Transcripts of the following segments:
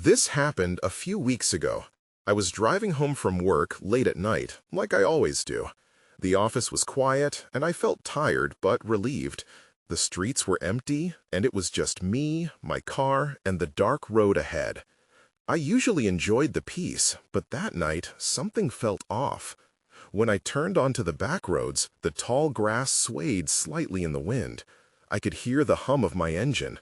This happened a few weeks ago. I was driving home from work late at night, like I always do. The office was quiet, and I felt tired but relieved. The streets were empty, and it was just me, my car, and the dark road ahead. I usually enjoyed the peace, but that night something felt off. When I turned onto the back roads, the tall grass swayed slightly in the wind. I could hear the hum of my engine.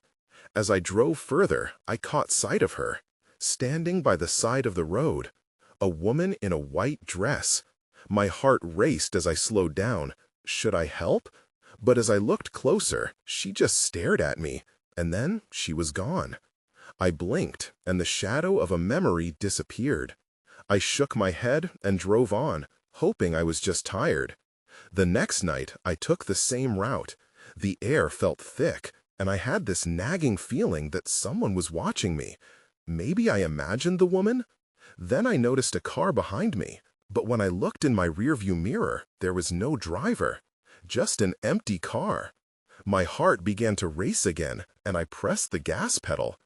As I drove further, I caught sight of her, standing by the side of the road, a woman in a white dress. My heart raced as I slowed down. Should I help? But as I looked closer, she just stared at me, and then she was gone. I blinked, and the shadow of a memory disappeared. I shook my head and drove on, hoping I was just tired. The next night, I took the same route. The air felt thick, and I had this nagging feeling that someone was watching me. Maybe I imagined the woman? Then I noticed a car behind me, but when I looked in my rearview mirror, there was no driver, just an empty car. My heart began to race again, and I pressed the gas pedal.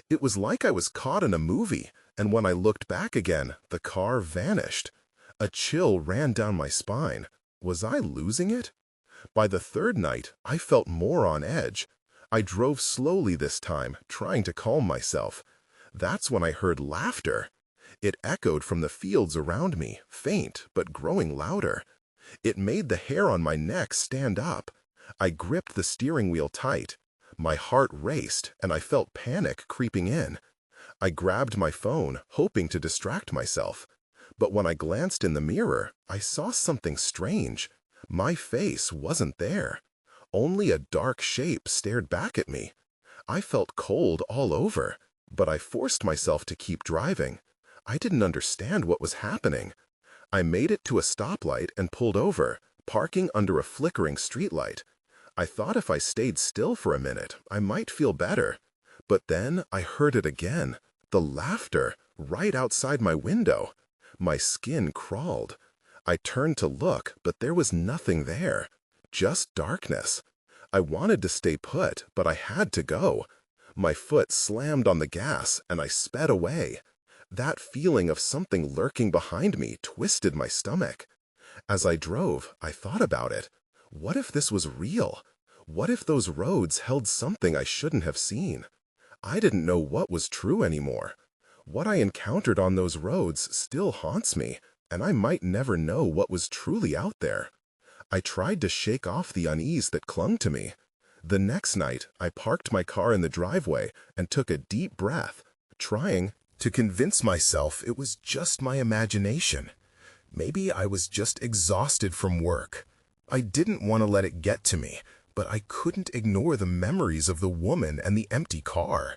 It was like I was caught in a movie, and when I looked back again, the car vanished. A chill ran down my spine. Was I losing it? By the third night, I felt more on edge. I drove slowly this time, trying to calm myself. That's when I heard laughter. It echoed from the fields around me, faint but growing louder. It made the hair on my neck stand up. I gripped the steering wheel tight. My heart raced, and I felt panic creeping in. I grabbed my phone, hoping to distract myself. But when I glanced in the mirror, I saw something strange. My face wasn't there. Only a dark shape stared back at me. I felt cold all over, but I forced myself to keep driving. I didn't understand what was happening. I made it to a stoplight and pulled over, parking under a flickering streetlight. I thought if I stayed still for a minute, I might feel better. But then I heard it again, the laughter, right outside my window. My skin crawled. I turned to look, but there was nothing there. Just darkness. I wanted to stay put, but I had to go. My foot slammed on the gas, and I sped away. That feeling of something lurking behind me twisted my stomach. As I drove, I thought about it. What if this was real? What if those roads held something I shouldn't have seen? I didn't know what was true anymore. What I encountered on those roads still haunts me, and I might never know what was truly out there. I tried to shake off the unease that clung to me. The next night, I parked my car in the driveway and took a deep breath, trying to convince myself it was just my imagination. Maybe I was just exhausted from work. I didn't want to let it get to me, but I couldn't ignore the memories of the woman and the empty car.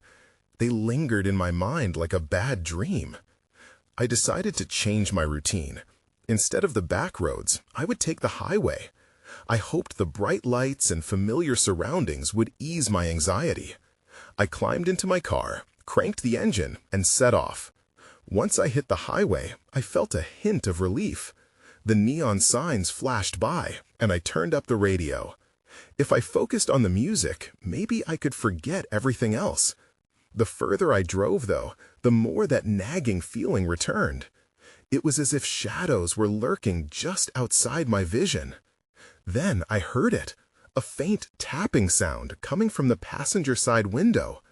They lingered in my mind like a bad dream. I decided to change my routine. Instead of the back roads, I would take the highway. I hoped the bright lights and familiar surroundings would ease my anxiety. I climbed into my car, cranked the engine, and set off. Once I hit the highway, I felt a hint of relief. The neon signs flashed by, and I turned up the radio. If I focused on the music, maybe I could forget everything else. The further I drove, though, the more that nagging feeling returned. It was as if shadows were lurking just outside my vision. Then I heard it, a faint tapping sound coming from the passenger side window.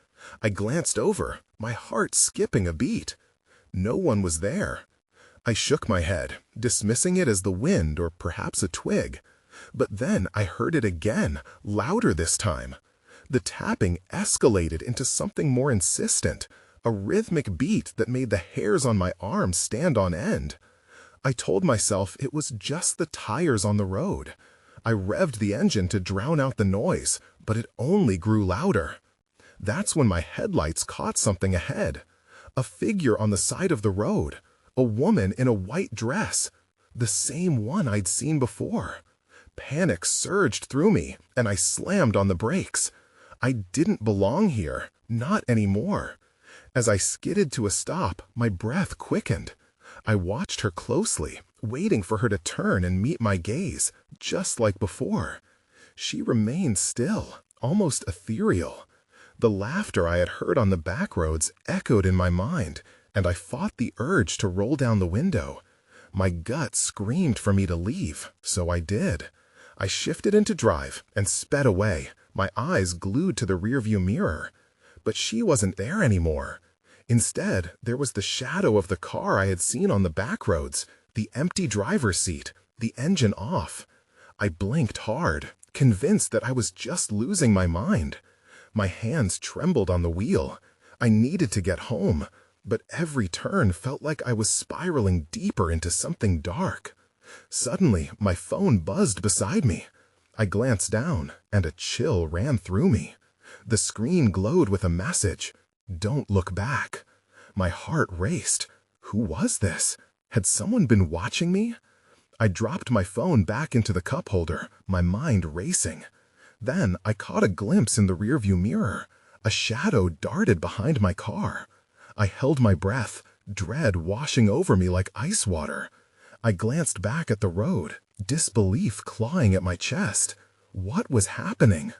I glanced over, my heart skipping a beat. No one was there. I shook my head, dismissing it as the wind or perhaps a twig. But then I heard it again, louder this time. The tapping escalated into something more insistent, a rhythmic beat that made the hairs on my arms stand on end. I told myself it was just the tires on the road. I revved the engine to drown out the noise, but it only grew louder. That's when my headlights caught something ahead. A figure on the side of the road. A woman in a white dress. The same one I'd seen before. Panic surged through me, and I slammed on the brakes. I didn't belong here, not anymore. As I skidded to a stop, my breath quickened. I watched her closely, waiting for her to turn and meet my gaze, just like before. She remained still, almost ethereal. The laughter I had heard on the backroads echoed in my mind, and I fought the urge to roll down the window. My gut screamed for me to leave, so I did. I shifted into drive and sped away, my eyes glued to the rearview mirror. But she wasn't there anymore. Instead, there was the shadow of the car I had seen on the backroads, the empty driver's seat, the engine off. I blinked hard, convinced that I was just losing my mind. My hands trembled on the wheel. I needed to get home, but every turn felt like I was spiraling deeper into something dark. Suddenly, my phone buzzed beside me. I glanced down, and a chill ran through me. The screen glowed with a message, "Don't look back." My heart raced. Who was this? Had someone been watching me? I dropped my phone back into the cup holder, my mind racing. Then I caught a glimpse in the rearview mirror. A shadow darted behind my car. I held my breath, dread washing over me like ice water. I glanced back at the road, disbelief clawing at my chest. What was happening?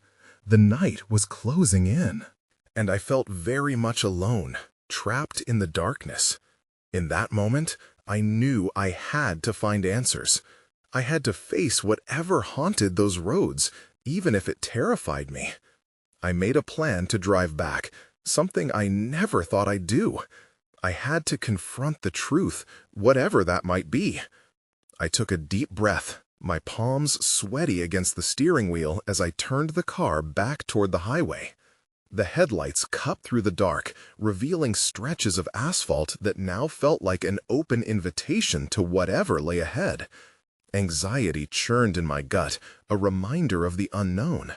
The night was closing in, and I felt very much alone, trapped in the darkness. In that moment, I knew I had to find answers. I had to face whatever haunted those roads, even if it terrified me. I made a plan to drive back, something I never thought I'd do. I had to confront the truth, whatever that might be. I took a deep breath, my palms sweaty against the steering wheel as I turned the car back toward the highway. The headlights cut through the dark, revealing stretches of asphalt that now felt like an open invitation to whatever lay ahead. Anxiety churned in my gut, a reminder of the unknown.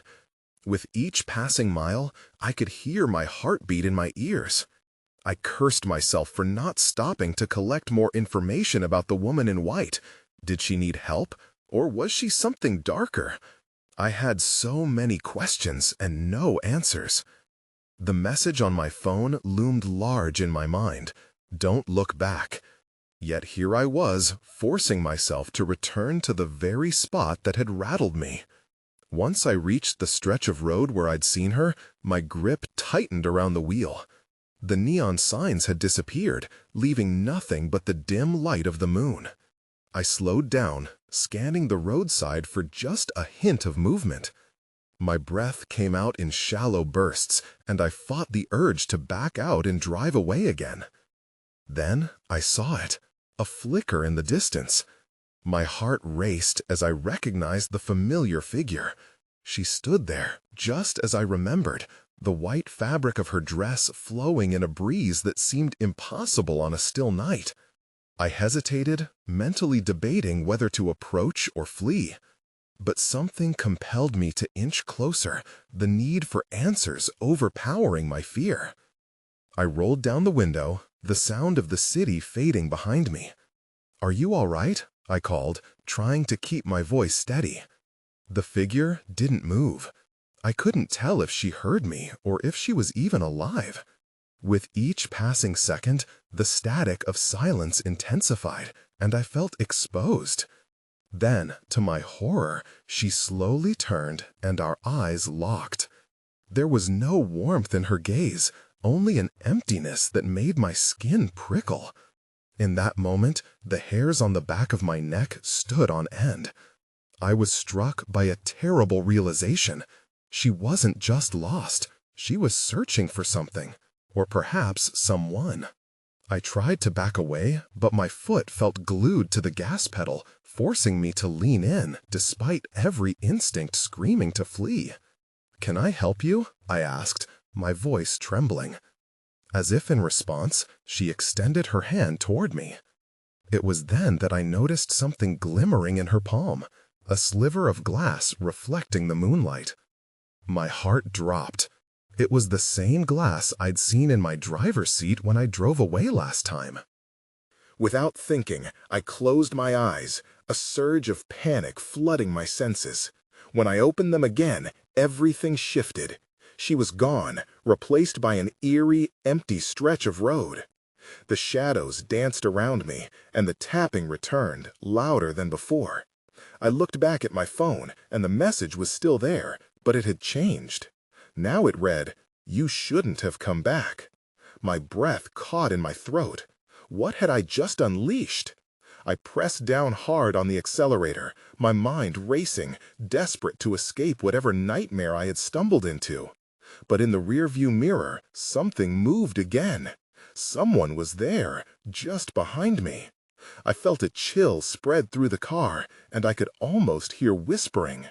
With each passing mile, I could hear my heartbeat in my ears. I cursed myself for not stopping to collect more information about the woman in white. Did she need help, or was she something darker? I had so many questions and no answers. The message on my phone loomed large in my mind. Don't look back. Yet here I was, forcing myself to return to the very spot that had rattled me. Once I reached the stretch of road where I'd seen her, my grip tightened around the wheel. The neon signs had disappeared, leaving nothing but the dim light of the moon. I slowed down, scanning the roadside for just a hint of movement. My breath came out in shallow bursts, and I fought the urge to back out and drive away again. Then I saw it, a flicker in the distance. My heart raced as I recognized the familiar figure. She stood there, just as I remembered, the white fabric of her dress flowing in a breeze that seemed impossible on a still night. I hesitated, mentally debating whether to approach or flee. But something compelled me to inch closer, the need for answers overpowering my fear. I rolled down the window, the sound of the city fading behind me. "Are you all right?" I called, trying to keep my voice steady. The figure didn't move. I couldn't tell if she heard me or if she was even alive. With each passing second, the static of silence intensified, and I felt exposed. Then, to my horror, she slowly turned and our eyes locked. There was no warmth in her gaze, only an emptiness that made my skin prickle. In that moment, the hairs on the back of my neck stood on end. I was struck by a terrible realization. She wasn't just lost, she was searching for something, or perhaps someone. I tried to back away, but my foot felt glued to the gas pedal, forcing me to lean in, despite every instinct screaming to flee. "Can I help you?" I asked, my voice trembling. As if in response, she extended her hand toward me. It was then that I noticed something glimmering in her palm, a sliver of glass reflecting the moonlight. My heart dropped. It was the same glass I'd seen in my driver's seat when I drove away last time. Without thinking, I closed my eyes, a surge of panic flooding my senses. When I opened them again, everything shifted. She was gone, replaced by an eerie, empty stretch of road. The shadows danced around me, and the tapping returned, louder than before. I looked back at my phone, and the message was still there, but it had changed. Now it read, You shouldn't have come back. My breath caught in my throat. What had I just unleashed? I pressed down hard on the accelerator, my mind racing, desperate to escape whatever nightmare I had stumbled into. But in the rearview mirror, something moved again. Someone was there, just behind me. I felt a chill spread through the car, and I could almost hear whispering.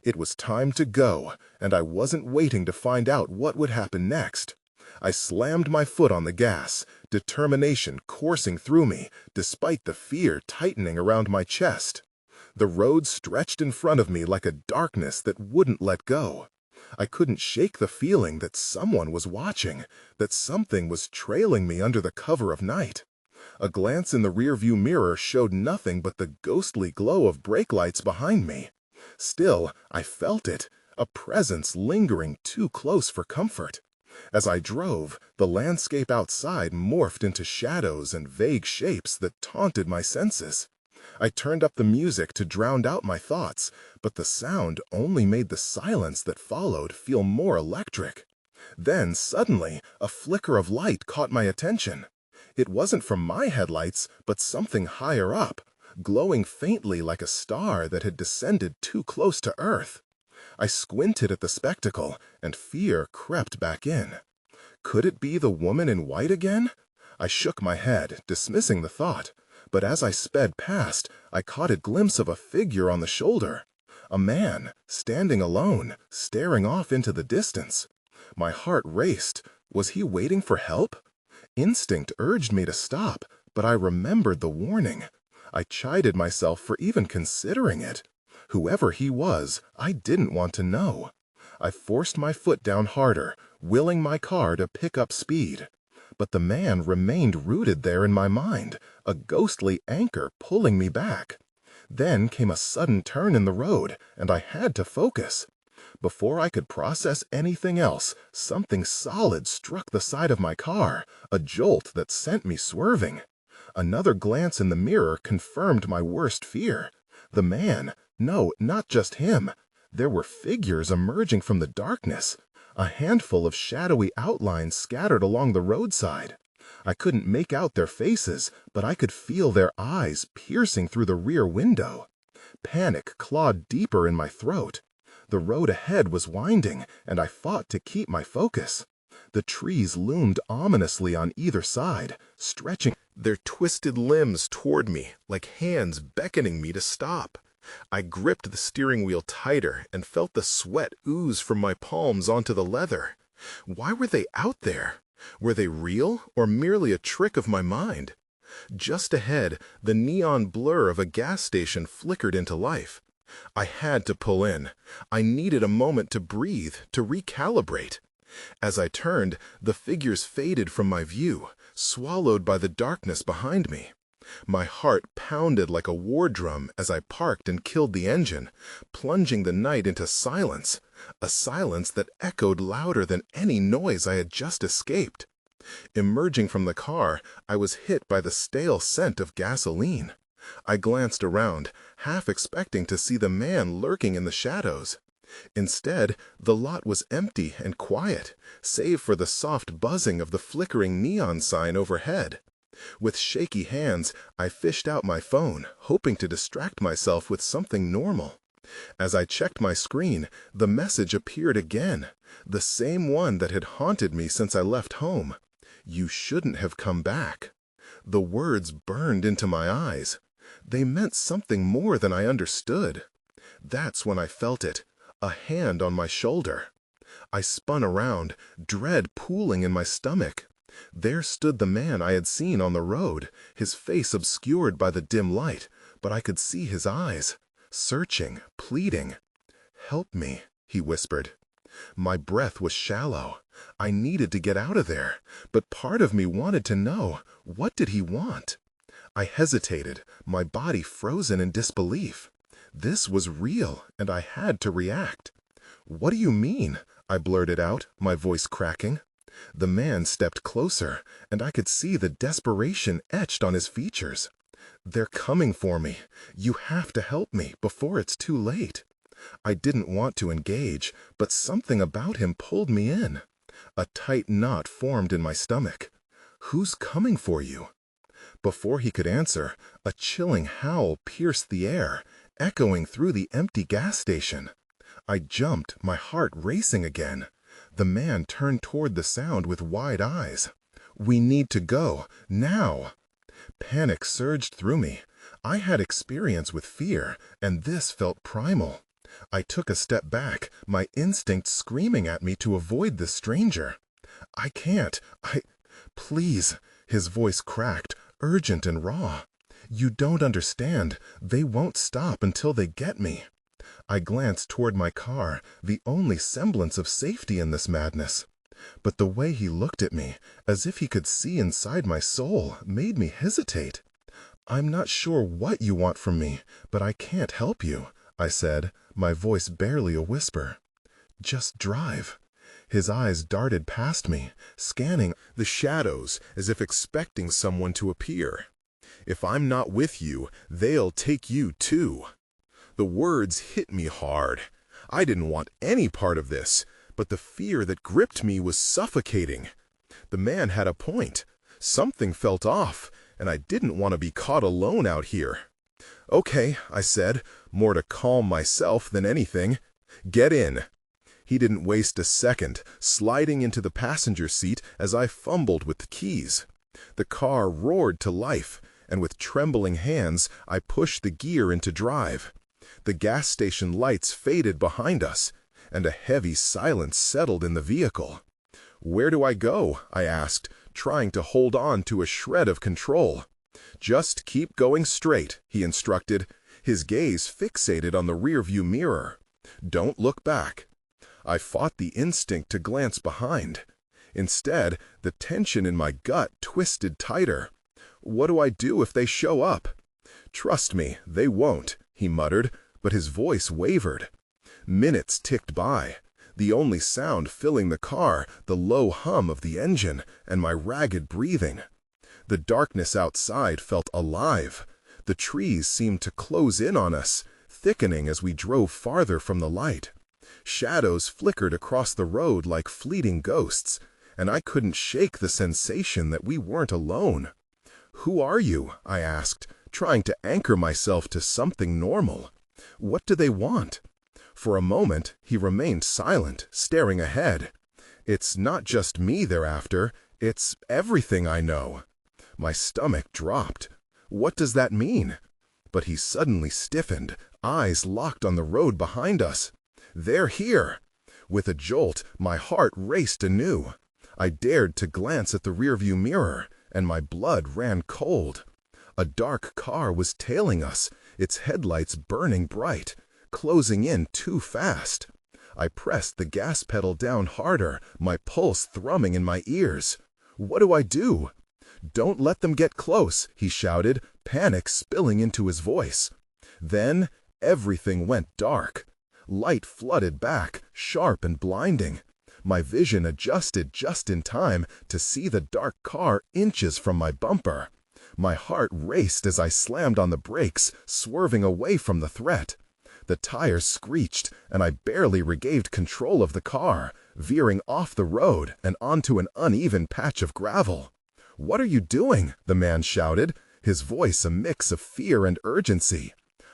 It was time to go, and I wasn't waiting to find out what would happen next. I slammed my foot on the gas, determination coursing through me, despite the fear tightening around my chest. The road stretched in front of me like a darkness that wouldn't let go. I couldn't shake the feeling that someone was watching, that something was trailing me under the cover of night. A glance in the rearview mirror showed nothing but the ghostly glow of brake lights behind me. Still, I felt it, a presence lingering too close for comfort. As I drove, the landscape outside morphed into shadows and vague shapes that taunted my senses. I turned up the music to drown out my thoughts, but the sound only made the silence that followed feel more electric. Then, suddenly, a flicker of light caught my attention. It wasn't from my headlights, but something higher up, glowing faintly like a star that had descended too close to Earth. I squinted at the spectacle, and fear crept back in. Could it be the woman in white again? I shook my head, dismissing the thought, but as I sped past, I caught a glimpse of a figure on the shoulder. A man, standing alone, staring off into the distance. My heart raced. Was he waiting for help? Instinct urged me to stop, but I remembered the warning. I chided myself for even considering it. Whoever he was, I didn't want to know. I forced my foot down harder, willing my car to pick up speed. But the man remained rooted there in my mind, a ghostly anchor pulling me back. Then came a sudden turn in the road, and I had to focus. Before I could process anything else, something solid struck the side of my car, a jolt that sent me swerving. Another glance in the mirror confirmed my worst fear. The man, no, not just him. There were figures emerging from the darkness, a handful of shadowy outlines scattered along the roadside. I couldn't make out their faces, but I could feel their eyes piercing through the rear window. Panic clawed deeper in my throat. The road ahead was winding, and I fought to keep my focus. The trees loomed ominously on either side, stretching their twisted limbs toward me like hands beckoning me to stop. I gripped the steering wheel tighter and felt the sweat ooze from my palms onto the leather. Why were they out there? Were they real or merely a trick of my mind? Just ahead, the neon blur of a gas station flickered into life. I had to pull in. I needed a moment to breathe, to recalibrate. As I turned, the figures faded from my view, swallowed by the darkness behind me. My heart pounded like a war drum as I parked and killed the engine, plunging the night into silence, a silence that echoed louder than any noise I had just escaped. Emerging from the car, I was hit by the stale scent of gasoline. I glanced around, half expecting to see the man lurking in the shadows. Instead, the lot was empty and quiet, save for the soft buzzing of the flickering neon sign overhead. With shaky hands, I fished out my phone, hoping to distract myself with something normal. As I checked my screen, the message appeared again, the same one that had haunted me since I left home. You shouldn't have come back. The words burned into my eyes. They meant something more than I understood. That's when I felt it, a hand on my shoulder. I spun around, dread pooling in my stomach. There stood the man I had seen on the road, his face obscured by the dim light, but I could see his eyes, searching, pleading. "Help me," he whispered. My breath was shallow. I needed to get out of there, but part of me wanted to know, what did he want? I hesitated, my body frozen in disbelief. This was real, and I had to react. "What do you mean?" I blurted out, my voice cracking. The man stepped closer, and I could see the desperation etched on his features. "They're coming for me. You have to help me before it's too late." I didn't want to engage, but something about him pulled me in. A tight knot formed in my stomach. "Who's coming for you?" Before he could answer, a chilling howl pierced the air, echoing through the empty gas station. I jumped, my heart racing again. The man turned toward the sound with wide eyes. "We need to go, now!" Panic surged through me. I had experience with fear, and this felt primal. I took a step back, my instinct screaming at me to avoid this stranger. "I can't. Please," his voice cracked, urgent and raw. "You don't understand. They won't stop until they get me." I glanced toward my car, the only semblance of safety in this madness. But the way he looked at me, as if he could see inside my soul, made me hesitate. "I'm not sure what you want from me, but I can't help you," I said, my voice barely a whisper. "Just drive." His eyes darted past me, scanning the shadows as if expecting someone to appear. "If I'm not with you, they'll take you too." The words hit me hard. I didn't want any part of this, but the fear that gripped me was suffocating. The man had a point. Something felt off, and I didn't want to be caught alone out here. "Okay," I said, more to calm myself than anything. "Get in." He didn't waste a second, sliding into the passenger seat as I fumbled with the keys. The car roared to life, and with trembling hands, I pushed the gear into drive. The gas station lights faded behind us, and a heavy silence settled in the vehicle. "Where do I go?" I asked, trying to hold on to a shred of control. "Just keep going straight," he instructed, his gaze fixated on the rearview mirror. "Don't look back." I fought the instinct to glance behind. Instead, the tension in my gut twisted tighter. "What do I do if they show up?" "Trust me, they won't," he muttered, but his voice wavered. Minutes ticked by, the only sound filling the car the low hum of the engine and my ragged breathing. The darkness outside felt alive. The trees seemed to close in on us, thickening as we drove farther from the light. Shadows flickered across the road like fleeting ghosts, and I couldn't shake the sensation that we weren't alone. "Who are you?" I asked, trying to anchor myself to something normal. "What do they want?" For a moment, he remained silent, staring ahead. "It's not just me they're after, it's everything I know." My stomach dropped. "What does that mean?" But he suddenly stiffened, eyes locked on the road behind us. "They're here!" With a jolt, my heart raced anew. I dared to glance at the rearview mirror, and my blood ran cold. A dark car was tailing us, its headlights burning bright, closing in too fast. I pressed the gas pedal down harder, my pulse thrumming in my ears. "What do I do?" "Don't let them get close," he shouted, panic spilling into his voice. Then everything went dark. Light flooded back, sharp and blinding. My vision adjusted just in time to see the dark car inches from my bumper. My heart raced as I slammed on the brakes, swerving away from the threat. The tires screeched, and I barely regained control of the car, veering off the road and onto an uneven patch of gravel. "What are you doing?" the man shouted, his voice a mix of fear and urgency.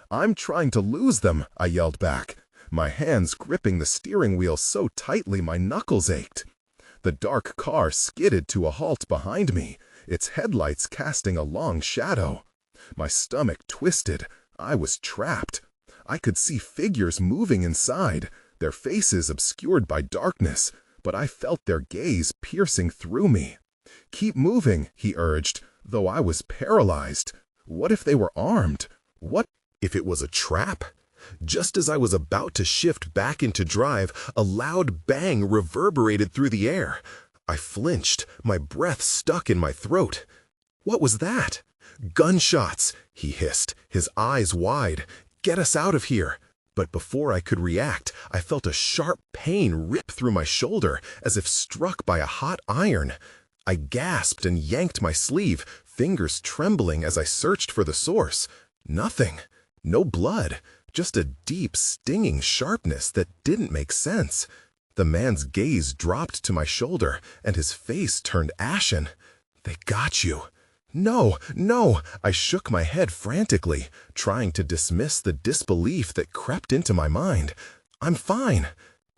"I'm trying to lose them," I yelled back, my hands gripping the steering wheel so tightly my knuckles ached. The dark car skidded to a halt behind me, its headlights casting a long shadow. My stomach twisted. I was trapped. I could see figures moving inside, their faces obscured by darkness, but I felt their gaze piercing through me. "Keep moving," he urged, though I was paralyzed. What if they were armed? What if it was a trap? Just as I was about to shift back into drive, a loud bang reverberated through the air. I flinched, my breath stuck in my throat. What was that? "Gunshots," he hissed, his eyes wide. "Get us out of here." But before I could react, I felt a sharp pain rip through my shoulder, as if struck by a hot iron. I gasped and yanked my sleeve, fingers trembling as I searched for the source. Nothing. No blood. Just a deep, stinging sharpness that didn't make sense. The man's gaze dropped to my shoulder, and his face turned ashen. "They got you." "No, no!" I shook my head frantically, trying to dismiss the disbelief that crept into my mind. "I'm fine."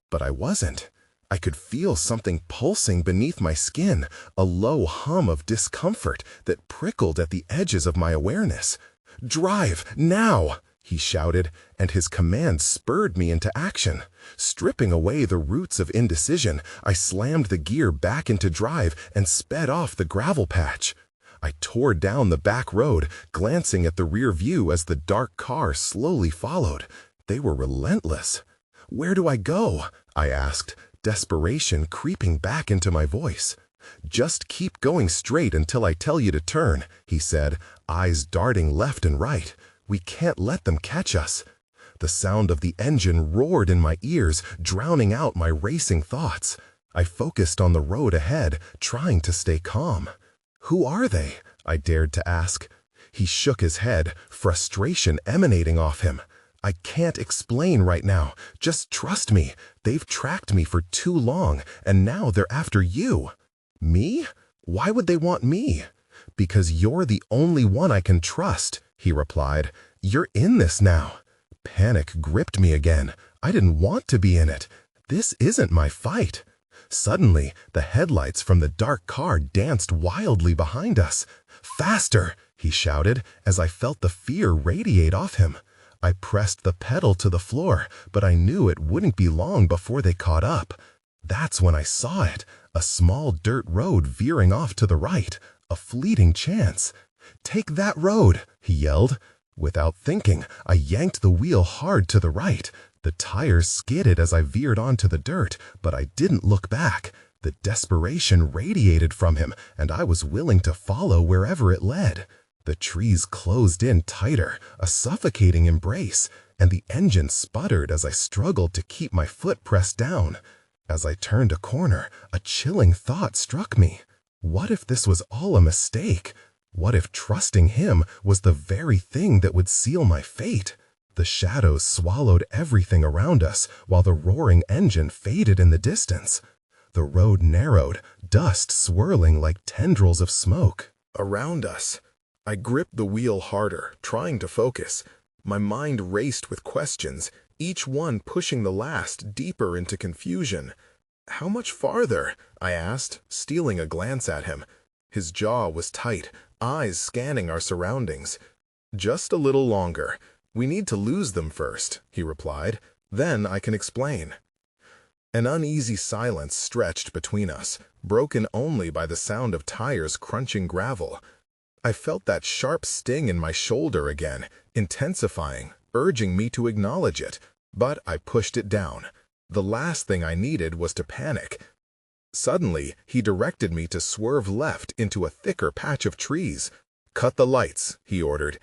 But I wasn't. I could feel something pulsing beneath my skin, a low hum of discomfort that prickled at the edges of my awareness. "Drive, now!" he shouted, and his command spurred me into action. Stripping away the roots of indecision, I slammed the gear back into drive and sped off the gravel patch. I tore down the back road, glancing at the rear view as the dark car slowly followed. They were relentless. "Where do I go?" I asked, desperation creeping back into my voice. "Just keep going straight until I tell you to turn," he said, eyes darting left and right. "We can't let them catch us." The sound of the engine roared in my ears, drowning out my racing thoughts. I focused on the road ahead, trying to stay calm. "Who are they?" I dared to ask. He shook his head, frustration emanating off him. "I can't explain right now. Just trust me. They've tracked me for too long, and now they're after you." "Me? Why would they want me?" "Because you're the only one I can trust," he replied. "You're in this now." Panic gripped me again. I didn't want to be in it. This isn't my fight. Suddenly, the headlights from the dark car danced wildly behind us. "Faster!" he shouted, as I felt the fear radiate off him. I pressed the pedal to the floor, but I knew it wouldn't be long before they caught up. That's when I saw it, a small dirt road veering off to the right, a fleeting chance. "Take that road!" he yelled. Without thinking, I yanked the wheel hard to the right. The tires skidded as I veered onto the dirt, but I didn't look back. The desperation radiated from him, and I was willing to follow wherever it led. The trees closed in tighter, a suffocating embrace, and the engine sputtered as I struggled to keep my foot pressed down. As I turned a corner, a chilling thought struck me. What if this was all a mistake? What if trusting him was the very thing that would seal my fate? The shadows swallowed everything around us, while the roaring engine faded in the distance. The road narrowed, dust swirling like tendrils of smoke. Around us. I gripped the wheel harder, trying to focus. My mind raced with questions, each one pushing the last deeper into confusion. "How much farther?" I asked, stealing a glance at him. His jaw was tight, eyes scanning our surroundings. "Just a little longer. We need to lose them first," he replied. "Then I can explain." An uneasy silence stretched between us, broken only by the sound of tires crunching gravel. I felt that sharp sting in my shoulder again, intensifying, urging me to acknowledge it, but I pushed it down. The last thing I needed was to panic. Suddenly, he directed me to swerve left into a thicker patch of trees. "Cut the lights," he ordered.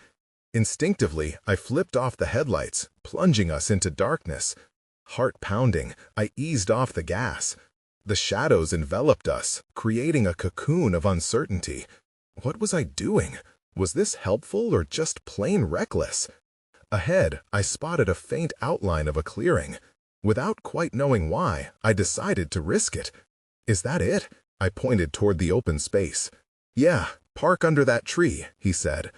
Instinctively, I flipped off the headlights, plunging us into darkness. Heart pounding, I eased off the gas. The shadows enveloped us, creating a cocoon of uncertainty. What was I doing? Was this helpful or just plain reckless? Ahead, I spotted a faint outline of a clearing. Without quite knowing why, I decided to risk it. "Is that it?" I pointed toward the open space. "Yeah, park under that tree," he said.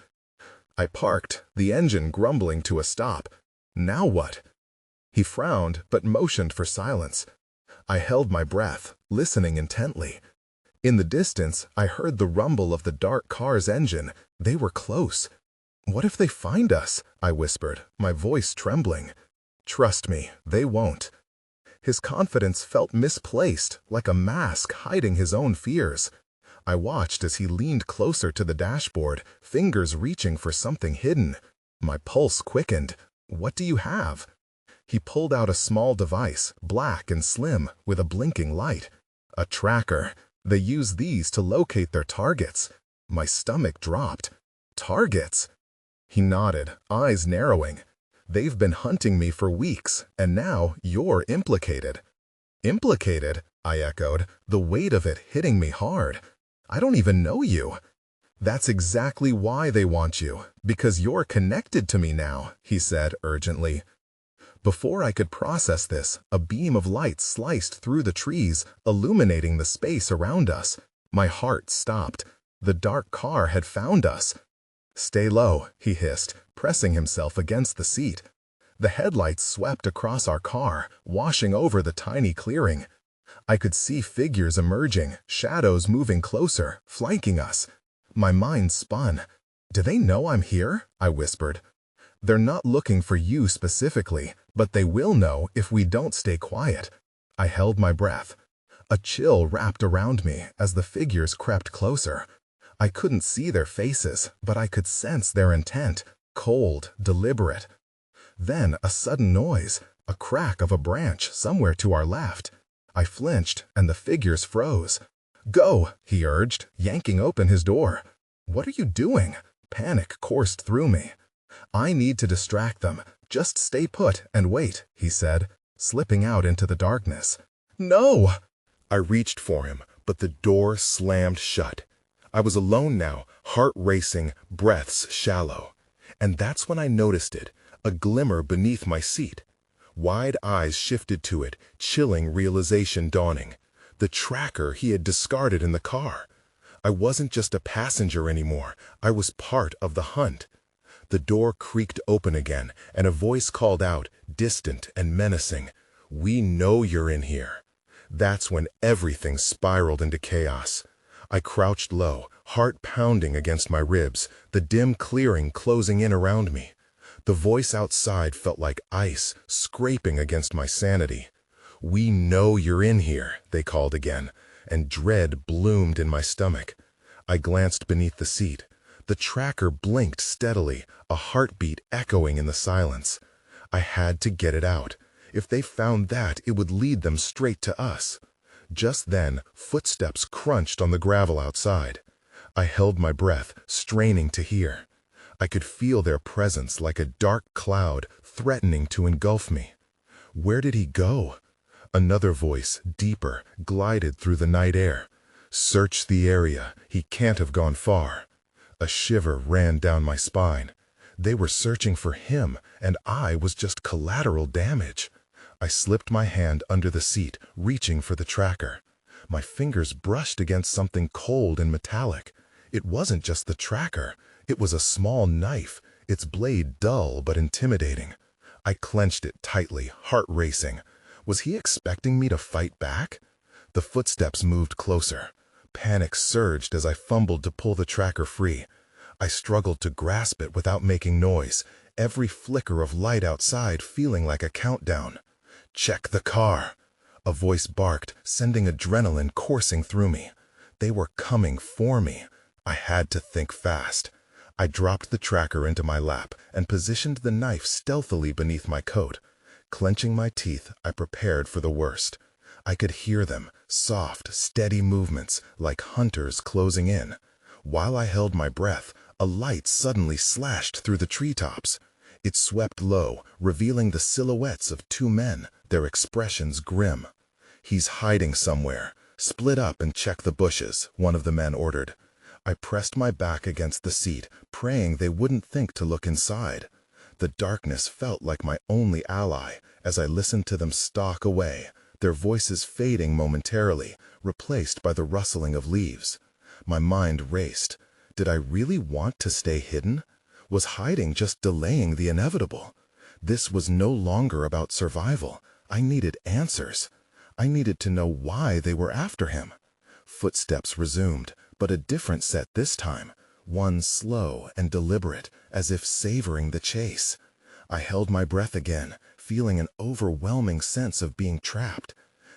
I parked, the engine grumbling to a stop. "Now what?" He frowned, but motioned for silence. I held my breath, listening intently. In the distance, I heard the rumble of the dark car's engine. They were close. "What if they find us?" I whispered, my voice trembling. "Trust me, they won't." His confidence felt misplaced, like a mask hiding his own fears. I watched as he leaned closer to the dashboard, fingers reaching for something hidden. My pulse quickened. "What do you have?" He pulled out a small device, black and slim, with a blinking light. "A tracker. They use these to locate their targets." My stomach dropped. "Targets?" He nodded, eyes narrowing. "They've been hunting me for weeks, and now you're implicated." "Implicated?" I echoed, the weight of it hitting me hard. "I don't even know you." "That's exactly why they want you, because you're connected to me now," he said urgently. Before I could process this, a beam of light sliced through the trees, illuminating the space around us. My heart stopped. The dark car had found us. "Stay low," he hissed, pressing himself against the seat. The headlights swept across our car, washing over the tiny clearing. I could see figures emerging, shadows moving closer, flanking us. My mind spun. "Do they know I'm here?" I whispered. "They're not looking for you specifically, but they will know if we don't stay quiet." I held my breath. A chill wrapped around me as the figures crept closer. I couldn't see their faces, but I could sense their intent, cold, deliberate. Then a sudden noise, a crack of a branch somewhere to our left. I flinched, and the figures froze. "Go," he urged, yanking open his door. "What are you doing?" Panic coursed through me. "I need to distract them. Just stay put and wait," he said, slipping out into the darkness. "No!" I reached for him, but the door slammed shut. I was alone now, heart racing, breaths shallow. And that's when I noticed it, a glimmer beneath my seat. Wide eyes shifted to it, chilling realization dawning. The tracker he had discarded in the car. I wasn't just a passenger anymore, I was part of the hunt. The door creaked open again, and a voice called out, distant and menacing, "We know you're in here." That's when everything spiraled into chaos. I crouched low, heart pounding against my ribs, the dim clearing closing in around me. The voice outside felt like ice, scraping against my sanity. "We know you're in here," they called again, and dread bloomed in my stomach. I glanced beneath the seat. The tracker blinked steadily, a heartbeat echoing in the silence. I had to get it out. If they found that, it would lead them straight to us. Just then, footsteps crunched on the gravel outside. I held my breath, straining to hear. I could feel their presence like a dark cloud, threatening to engulf me. Where did he go? Another voice, deeper, glided through the night air. "Search the area. He can't have gone far." A shiver ran down my spine. They were searching for him, and I was just collateral damage. I slipped my hand under the seat, reaching for the tracker. My fingers brushed against something cold and metallic. It wasn't just the tracker. It was a small knife, its blade dull but intimidating. I clenched it tightly, heart racing. Was he expecting me to fight back? The footsteps moved closer. Panic surged as I fumbled to pull the tracker free. I struggled to grasp it without making noise, every flicker of light outside feeling like a countdown. "Check the car," a voice barked, sending adrenaline coursing through me. They were coming for me. I had to think fast. I dropped the tracker into my lap and positioned the knife stealthily beneath my coat. Clenching my teeth, I prepared for the worst. I could hear them, soft, steady movements, like hunters closing in. While I held my breath, a light suddenly slashed through the treetops. It swept low, revealing the silhouettes of two men, their expressions grim. "He's hiding somewhere. Split up and check the bushes," one of the men ordered. I pressed my back against the seat, praying they wouldn't think to look inside. The darkness felt like my only ally as I listened to them stalk away, their voices fading momentarily, replaced by the rustling of leaves. My mind raced. Did I really want to stay hidden? Was hiding just delaying the inevitable? This was no longer about survival. I needed answers. I needed to know why they were after him. Footsteps resumed, but a different set this time, one slow and deliberate, as if savoring the chase. I held my breath again, feeling an overwhelming sense of being trapped.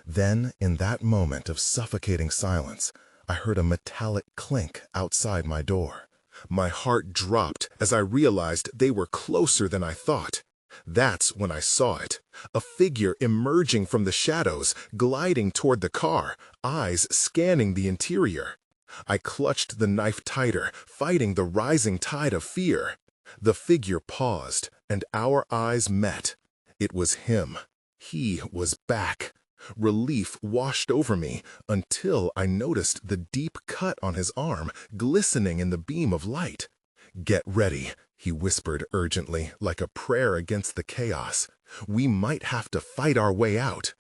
Then, in that moment of suffocating silence, I heard a metallic clink outside my door. My heart dropped as I realized they were closer than I thought. That's when I saw it. A figure emerging from the shadows, gliding toward the car, eyes scanning the interior. I clutched the knife tighter, fighting the rising tide of fear. The figure paused, and our eyes met. It was him. He was back. Relief washed over me until I noticed the deep cut on his arm glistening in the beam of light. "Get ready," he whispered urgently, like a prayer against the chaos. We might have to fight our way out.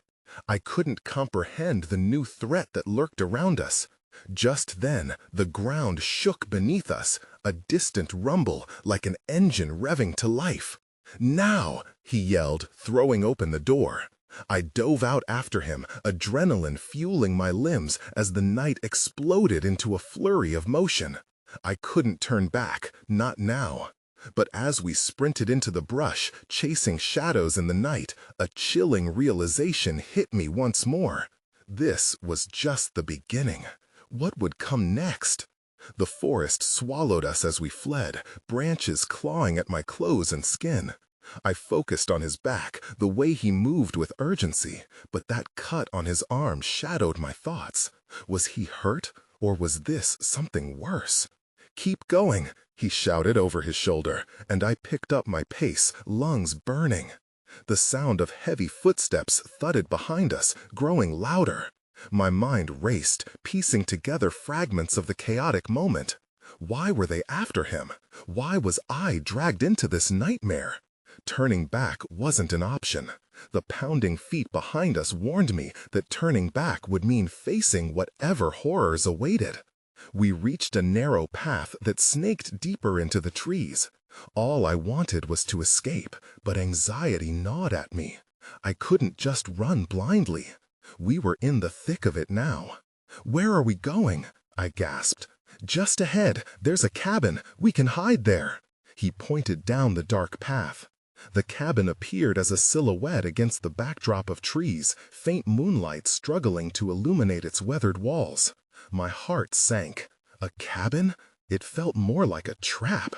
I couldn't comprehend the new threat that lurked around us. Just then, the ground shook beneath us, a distant rumble like an engine revving to life. "Now!" he yelled, throwing open the door. I dove out after him, adrenaline fueling my limbs as the night exploded into a flurry of motion. I couldn't turn back, not now. But as we sprinted into the brush, chasing shadows in the night, a chilling realization hit me once more. This was just the beginning. What would come next? The forest swallowed us as we fled, branches clawing at my clothes and skin. I focused on his back, the way he moved with urgency, but that cut on his arm shadowed my thoughts. Was he hurt, or was this something worse? "Keep going," he shouted over his shoulder, and I picked up my pace, lungs burning. The sound of heavy footsteps thudded behind us, growing louder. My mind raced, piecing together fragments of the chaotic moment. Why were they after him? Why was I dragged into this nightmare? Turning back wasn't an option. The pounding feet behind us warned me that turning back would mean facing whatever horrors awaited. We reached a narrow path that snaked deeper into the trees. All I wanted was to escape, but anxiety gnawed at me. I couldn't just run blindly. We were in the thick of it now. "Where are we going?" I gasped. "Just ahead, there's a cabin. We can hide there." He pointed down the dark path. The cabin appeared as a silhouette against the backdrop of trees, faint moonlight struggling to illuminate its weathered walls. My heart sank. A cabin? It felt more like a trap.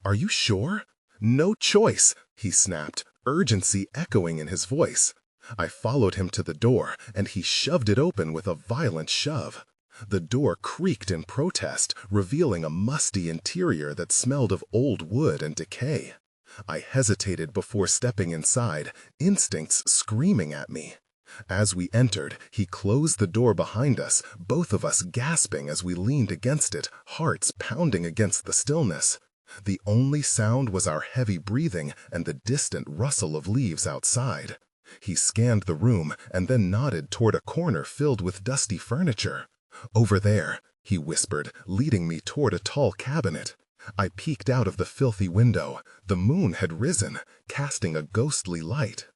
"Are you sure?" "No choice," he snapped, urgency echoing in his voice. I followed him to the door, and he shoved it open with a violent shove. The door creaked in protest, revealing a musty interior that smelled of old wood and decay. I hesitated before stepping inside, instincts screaming at me. As we entered, he closed the door behind us, both of us gasping as we leaned against it, hearts pounding against the stillness. The only sound was our heavy breathing and the distant rustle of leaves outside. He scanned the room and then nodded toward a corner filled with dusty furniture. "Over there," he whispered, leading me toward a tall cabinet. I peeked out of the filthy window. The moon had risen, casting a ghostly light.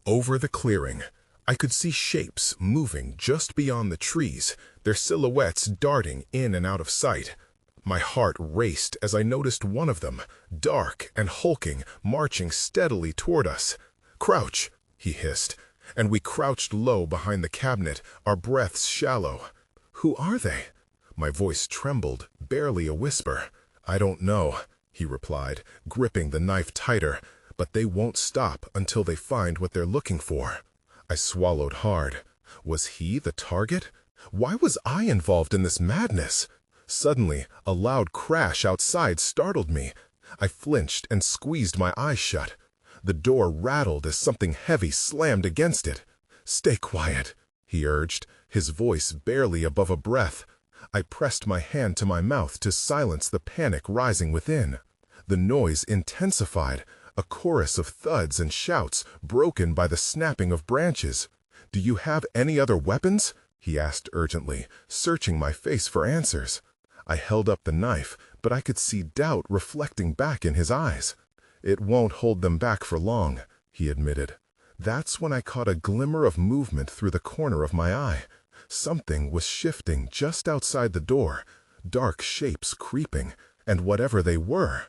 Over the clearing, I could see shapes moving just beyond the trees, their silhouettes darting in and out of sight. My heart raced as I noticed one of them, dark and hulking, marching steadily toward us. "Crouch," he hissed, and we crouched low behind the cabinet, our breaths shallow. "Who are they?" My voice trembled, barely a whisper. "I don't know," he replied, gripping the knife tighter, "but they won't stop until they find what they're looking for." I swallowed hard. Was he the target? Why was I involved in this madness? Suddenly, a loud crash outside startled me. I flinched and squeezed my eyes shut. The door rattled as something heavy slammed against it. "Stay quiet," he urged, his voice barely above a breath. I pressed my hand to my mouth to silence the panic rising within. The noise intensified, a chorus of thuds and shouts broken by the snapping of branches. "Do you have any other weapons?" he asked urgently, searching my face for answers. I held up the knife, but I could see doubt reflecting back in his eyes. "It won't hold them back for long," he admitted. That's when I caught a glimmer of movement through the corner of my eye. Something was shifting just outside the door, dark shapes creeping, and whatever they were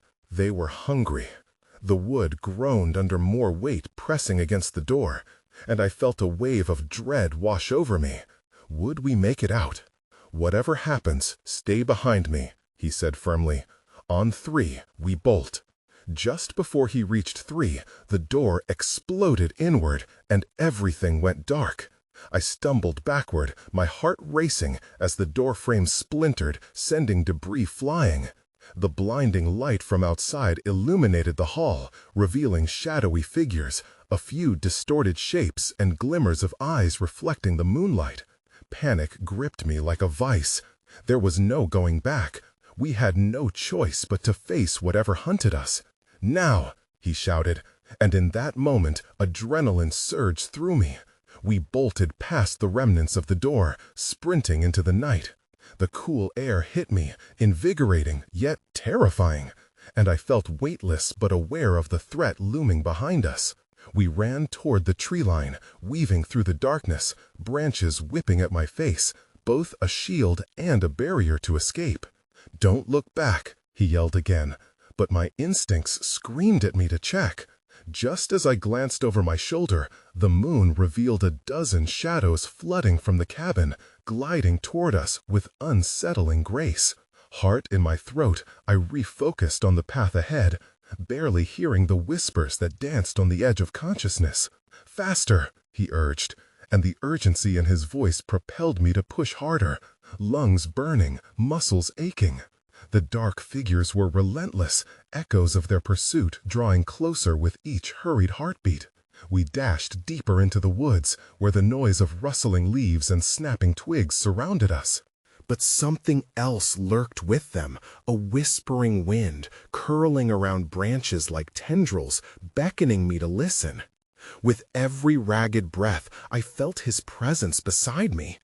hungry. The wood groaned under more weight pressing against the door, and I felt a wave of dread wash over me. Would we make it out? "Whatever happens, stay behind me," he said firmly. "On 3, we bolt." Just before he reached 3, the door exploded inward, and everything went dark. I stumbled backward, my heart racing as the door frame splintered, sending debris flying. The blinding light from outside illuminated the hall, revealing shadowy figures, a few distorted shapes and glimmers of eyes reflecting the moonlight. Panic gripped me like a vice. There was no going back. We had no choice but to face whatever hunted us. "Now!" he shouted. And in that moment, adrenaline surged through me. We bolted past the remnants of the door, sprinting into the night. The cool air hit me, invigorating yet terrifying, and I felt weightless but aware of the threat looming behind us. We ran toward the tree line, weaving through the darkness, branches whipping at my face, both a shield and a barrier to escape. "Don't look back," he yelled again, but my instincts screamed at me to check. Just as I glanced over my shoulder, the moon revealed a dozen shadows flooding from the cabin, gliding toward us with unsettling grace. Heart in my throat, I refocused on the path ahead, barely hearing the whispers that danced on the edge of consciousness. "Faster," he urged, and the urgency in his voice propelled me to push harder, lungs burning, muscles aching. The dark figures were relentless, echoes of their pursuit drawing closer with each hurried heartbeat. We dashed deeper into the woods, where the noise of rustling leaves and snapping twigs surrounded us. But something else lurked with them, a whispering wind, curling around branches like tendrils, beckoning me to listen. With every ragged breath, I felt his presence beside me.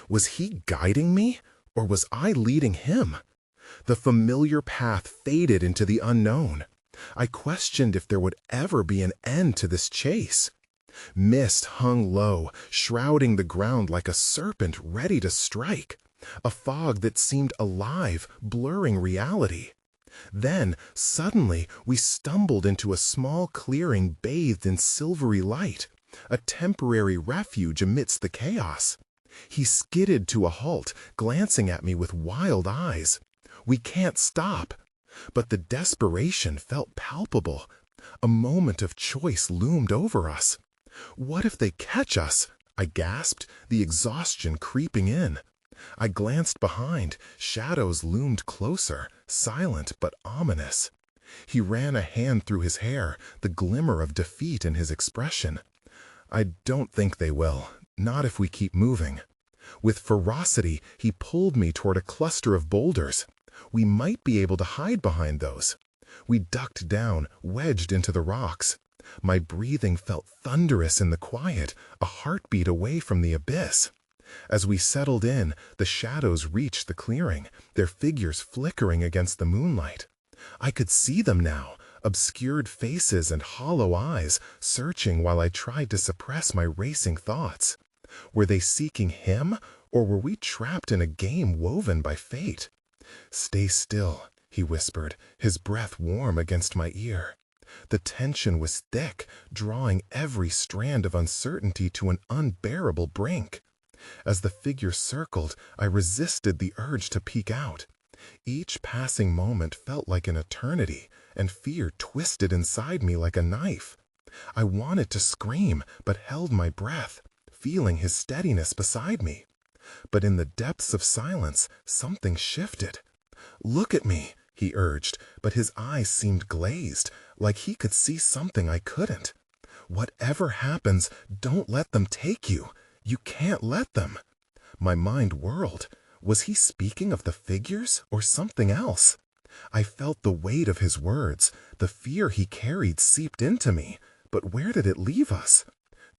Was he guiding me, or was I leading him? The familiar path faded into the unknown. I questioned if there would ever be an end to this chase. Mist hung low, shrouding the ground like a serpent ready to strike, a fog that seemed alive, blurring reality. Then, suddenly, we stumbled into a small clearing bathed in silvery light, a temporary refuge amidst the chaos. He skidded to a halt, glancing at me with wild eyes. "We can't stop." But the desperation felt palpable. A moment of choice loomed over us. "What if they catch us?" I gasped, the exhaustion creeping in. I glanced behind. Shadows loomed closer, silent but ominous. He ran a hand through his hair, the glimmer of defeat in his expression. "I don't think they will, not if we keep moving." With ferocity, he pulled me toward a cluster of boulders. We might be able to hide behind those. We ducked down, wedged into the rocks. My breathing felt thunderous in the quiet, a heartbeat away from the abyss. As we settled in, the shadows reached the clearing, their figures flickering against the moonlight. I could see them now, obscured faces and hollow eyes, searching while I tried to suppress my racing thoughts. Were they seeking him, or were we trapped in a game woven by fate? "Stay still," he whispered, his breath warm against my ear. The tension was thick, drawing every strand of uncertainty to an unbearable brink. As the figure circled, I resisted the urge to peek out. Each passing moment felt like an eternity, and fear twisted inside me like a knife. I wanted to scream, but held my breath, feeling his steadiness beside me. But in the depths of silence, something shifted. "Look at me," he urged, but his eyes seemed glazed, like he could see something I couldn't. "Whatever happens, don't let them take you. You can't let them." My mind whirled. Was he speaking of the figures or something else? I felt the weight of his words. The fear he carried seeped into me. But where did it leave us?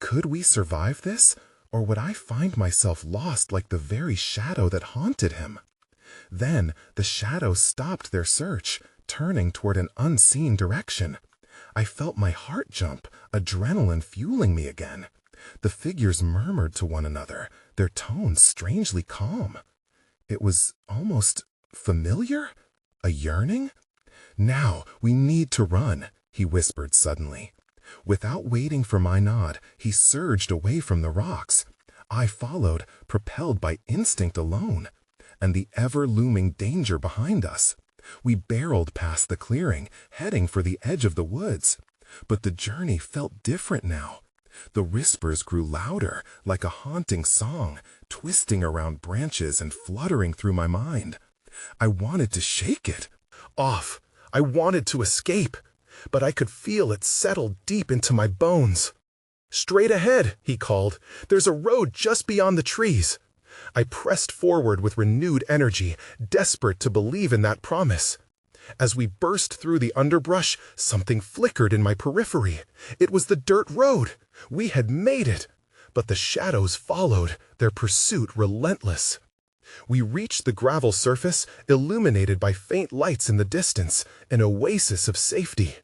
Could we survive this, or would I find myself lost like the very shadow that haunted him? Then the shadows stopped their search, turning toward an unseen direction. I felt my heart jump, adrenaline fueling me again. The figures murmured to one another, their tones strangely calm. It was almost familiar? A yearning? "Now, we need to run," he whispered suddenly. Without waiting for my nod, he surged away from the rocks. I followed, propelled by instinct alone, and the ever-looming danger behind us. We barreled past the clearing, heading for the edge of the woods. But the journey felt different now. The whispers grew louder, like a haunting song, twisting around branches and fluttering through my mind. I wanted to shake it off. I wanted to escape, but I could feel it settle deep into my bones. "Straight ahead," he called. "There's a road just beyond the trees." I pressed forward with renewed energy, desperate to believe in that promise. As we burst through the underbrush, something flickered in my periphery. It was the dirt road. We had made it. But the shadows followed, their pursuit relentless. We reached the gravel surface, illuminated by faint lights in the distance, an oasis of safety.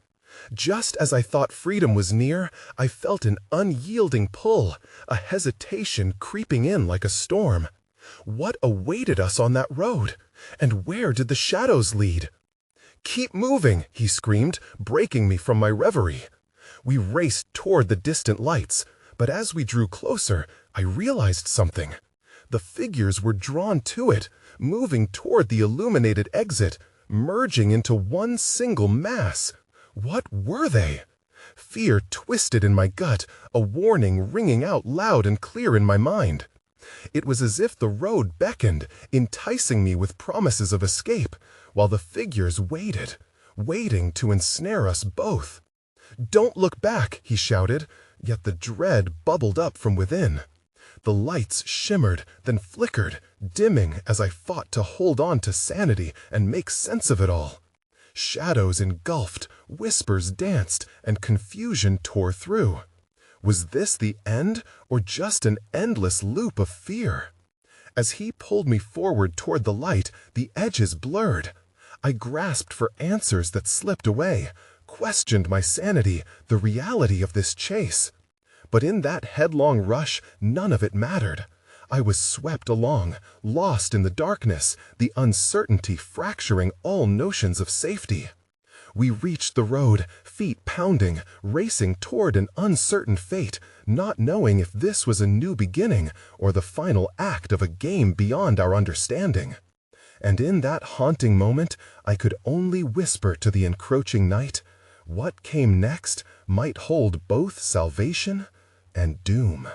Just as I thought freedom was near, I felt an unyielding pull, a hesitation creeping in like a storm. What awaited us on that road? And where did the shadows lead? "Keep moving," he screamed, breaking me from my reverie. We raced toward the distant lights, but as we drew closer, I realized something. The figures were drawn to it, moving toward the illuminated exit, merging into one single mass. What were they? Fear twisted in my gut, a warning ringing out loud and clear in my mind. It was as if the road beckoned, enticing me with promises of escape, while the figures waited, waiting to ensnare us both. "Don't look back," he shouted, yet the dread bubbled up from within. The lights shimmered, then flickered, dimming as I fought to hold on to sanity and make sense of it all. Shadows engulfed, whispers danced, and confusion tore through. Was this the end, or just an endless loop of fear? As he pulled me forward toward the light, the edges blurred. I grasped for answers that slipped away, questioned my sanity, the reality of this chase. But in that headlong rush, none of it mattered. I was swept along, lost in the darkness, the uncertainty fracturing all notions of safety. We reached the road, feet pounding, racing toward an uncertain fate, not knowing if this was a new beginning or the final act of a game beyond our understanding. And in that haunting moment, I could only whisper to the encroaching night, what came next might hold both salvation and doom.